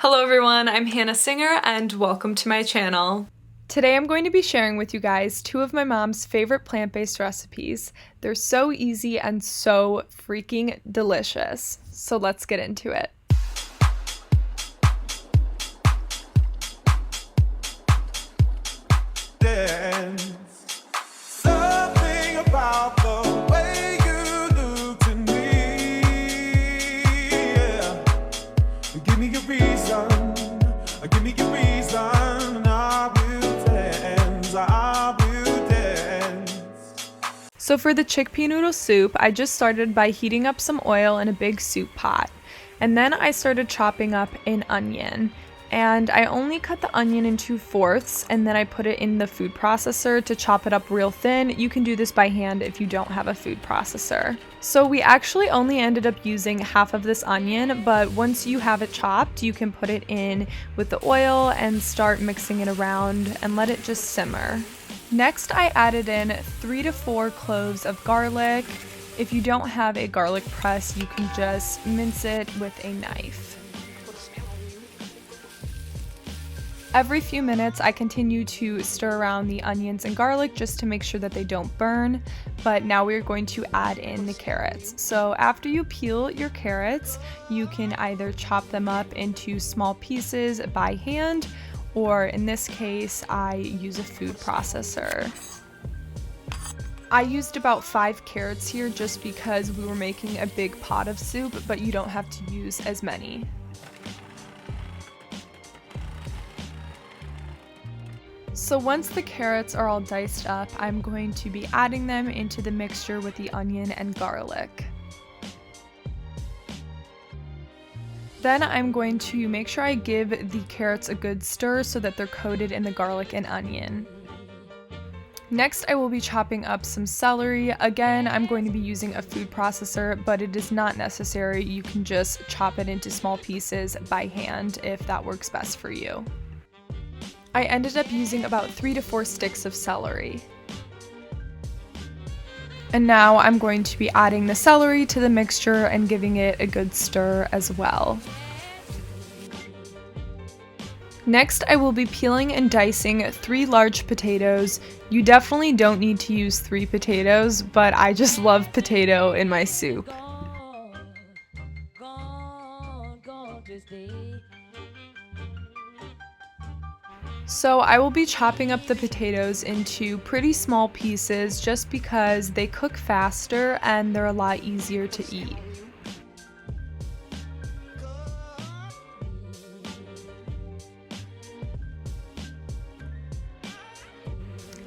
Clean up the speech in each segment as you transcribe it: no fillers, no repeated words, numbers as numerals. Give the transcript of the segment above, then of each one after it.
Hello everyone, I'm Hannah Singer and welcome to my channel. Today I'm going to be sharing with you guys two of my mom's favorite plant-based recipes. They're so easy and so freaking delicious. So let's get into it. Something about the way you look to me, yeah. Give me a reason, give me a reason, and I will dance, I will dance. So for the chickpea noodle soup, I just started by heating up some oil in a big soup pot. And then I started chopping up an onion. And I only cut the onion in 2/4 and then I put it in the food processor to chop it up real thin. You can do this by hand if you don't have a food processor. So we actually only ended up using half of this onion, but once you have it chopped, you can put it in with the oil and start mixing it around and let it just simmer. Next, I added in 3 to 4 cloves of garlic. If you don't have a garlic press, you can just mince it with a knife. Every few minutes, I continue to stir around the onions and garlic just to make sure that they don't burn. But now we're going to add in the carrots. So after you peel your carrots, you can either chop them up into small pieces by hand, or in this case, I use a food processor. I used about 5 carrots here just because we were making a big pot of soup, but you don't have to use as many. So once the carrots are all diced up, I'm going to be adding them into the mixture with the onion and garlic. Then I'm going to make sure I give the carrots a good stir so that they're coated in the garlic and onion. Next, I will be chopping up some celery. Again, I'm going to be using a food processor, but it is not necessary. You can just chop it into small pieces by hand if that works best for you. I ended up using about 3 to 4 sticks of celery. And now I'm going to be adding the celery to the mixture and giving it a good stir as well. Next, I will be peeling and dicing 3 large potatoes. You definitely don't need to use 3 potatoes, but I just love potato in my soup. So I will be chopping up the potatoes into pretty small pieces just because they cook faster and they're a lot easier to eat.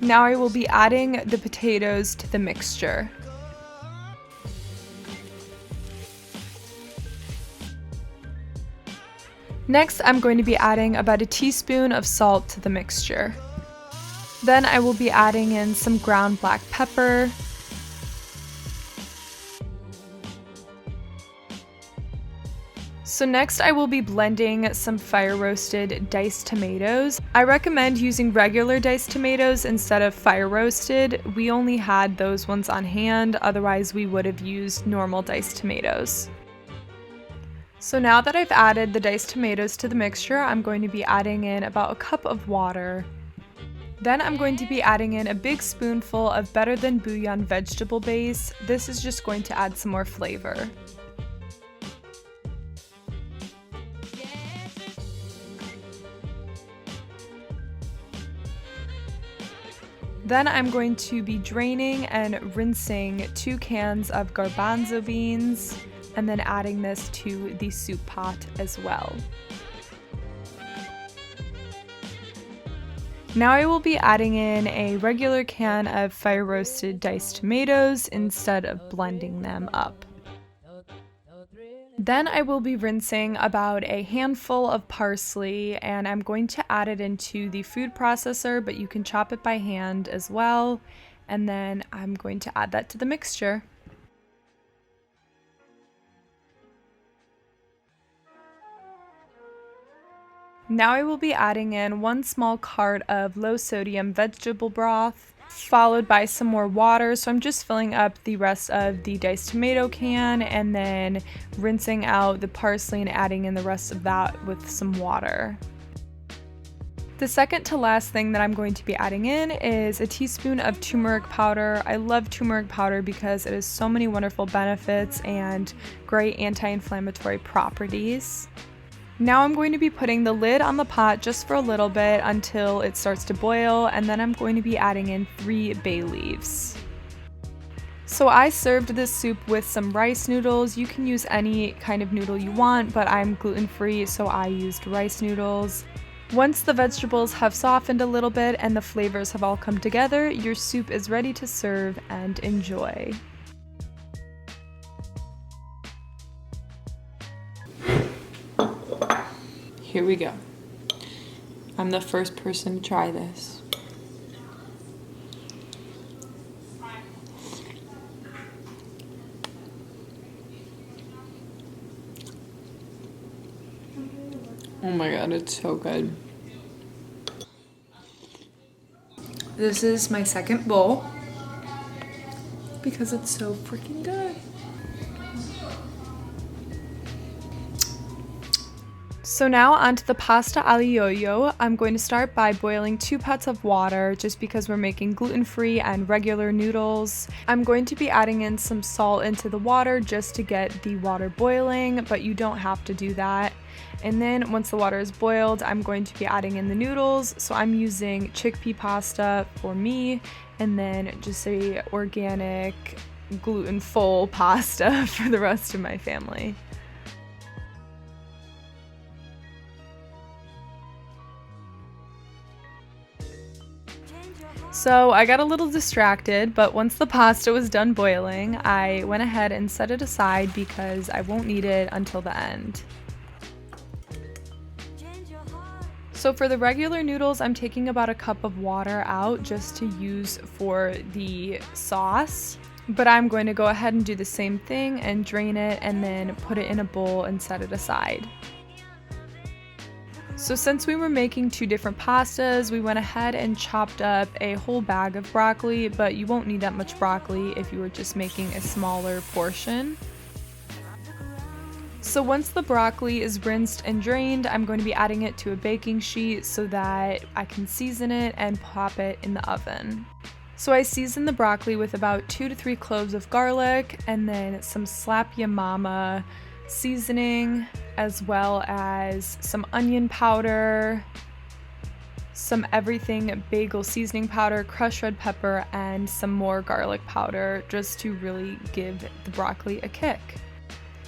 Now I will be adding the potatoes to the mixture. Next, I'm going to be adding about a teaspoon of salt to the mixture. Then I will be adding in some ground black pepper, So next I will be blending some fire roasted diced tomatoes. I recommend using regular diced tomatoes instead of fire roasted. We only had those ones on hand, otherwise we would have used normal diced tomatoes. So now that I've added the diced tomatoes to the mixture, I'm going to be adding in about a cup of water. Then I'm going to be adding in a big spoonful of Better Than Bouillon vegetable base. This is just going to add some more flavor. Then I'm going to be draining and rinsing 2 cans of garbanzo beans and then adding this to the soup pot as well. Now I will be adding in a regular can of fire roasted diced tomatoes instead of blending them up. Then I will be rinsing about a handful of parsley and I'm going to add it into the food processor, but you can chop it by hand as well. And then I'm going to add that to the mixture. Now I will be adding in 1 small cart of low sodium vegetable broth. followed by some more water. So I'm just filling up the rest of the diced tomato can and then rinsing out the parsley and adding in the rest of that with some water. The second to last thing that I'm going to be adding in is a teaspoon of turmeric powder. I love turmeric powder because it has so many wonderful benefits and great anti-inflammatory properties. Now I'm going to be putting the lid on the pot just for a little bit until it starts to boil, and then I'm going to be adding in 3 bay leaves. So I served this soup with some rice noodles. You can use any kind of noodle you want, but I'm gluten-free, so I used rice noodles. Once the vegetables have softened a little bit and the flavors have all come together, your soup is ready to serve and enjoy. Here we go. I'm the first person to try this. Oh my god, it's so good. This is my second bowl because it's so freaking good. So now onto the pasta aglio. I'm going to start by boiling 2 pots of water just because we're making gluten-free and regular noodles. I'm going to be adding in some salt into the water just to get the water boiling, but you don't have to do that. And then once the water is boiled, I'm going to be adding in the noodles. So I'm using chickpea pasta for me, and then just a organic gluten-full pasta for the rest of my family. So I got a little distracted, but once the pasta was done boiling, I went ahead and set it aside because I won't need it until the end. So for the regular noodles, I'm taking about a cup of water out just to use for the sauce. But I'm going to go ahead and do the same thing and drain it and then put it in a bowl and set it aside. So since we were making 2 different pastas, we went ahead and chopped up a whole bag of broccoli, but you won't need that much broccoli if you were just making a smaller portion. So once the broccoli is rinsed and drained, I'm going to be adding it to a baking sheet so that I can season it and pop it in the oven. So I seasoned the broccoli with about 2 to 3 cloves of garlic and then some Slap Ya Mama seasoning, as well as some onion powder, some everything bagel seasoning powder, crushed red pepper, and some more garlic powder just to really give the broccoli a kick.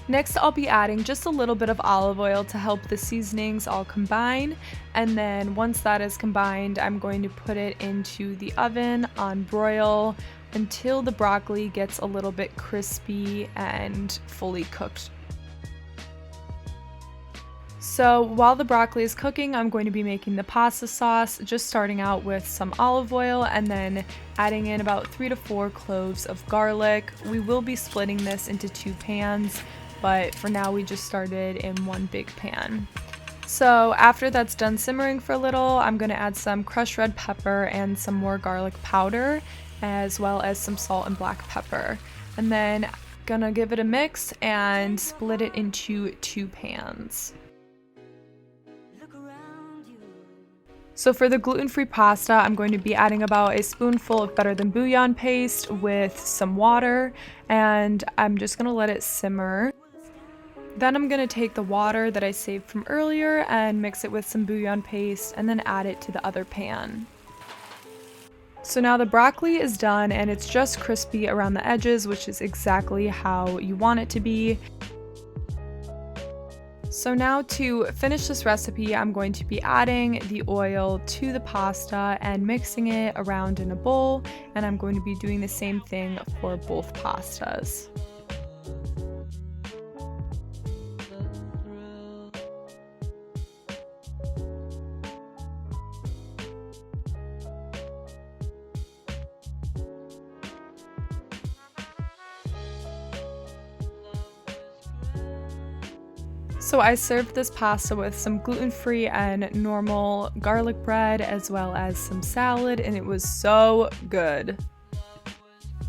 Next, I'll be adding just a little bit of olive oil to help the seasonings all combine, and then once that is combined, I'm going to put it into the oven on broil until the broccoli gets a little bit crispy and fully cooked. So while the broccoli is cooking, I'm going to be making the pasta sauce, just starting out with some olive oil and then adding in about 3 to 4 cloves of garlic. We will be splitting this into 2 pans, but for now we just started in one big pan. So after that's done simmering for a little, I'm going to add some crushed red pepper and some more garlic powder, as well as some salt and black pepper. And then gonna give it a mix and split it into 2 pans. So for the gluten-free pasta, I'm going to be adding about a spoonful of better than bouillon paste with some water, and I'm just going to let it simmer. Then I'm going to take the water that I saved from earlier and mix it with some bouillon paste and then add it to the other pan. So now the broccoli is done and it's just crispy around the edges, which is exactly how you want it to be. So now to finish this recipe, I'm going to be adding the oil to the pasta and mixing it around in a bowl, and I'm going to be doing the same thing for both pastas. So I served this pasta with some gluten-free and normal garlic bread as well as some salad, and it was so good.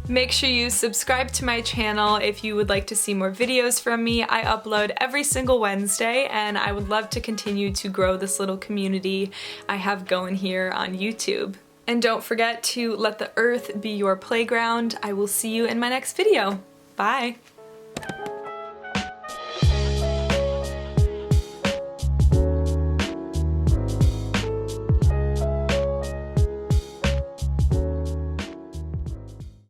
Make sure you subscribe to my channel if you would like to see more videos from me. I upload every single Wednesday, and I would love to continue to grow this little community I have going here on YouTube. And don't forget to let the earth be your playground. I will see you in my next video. Bye!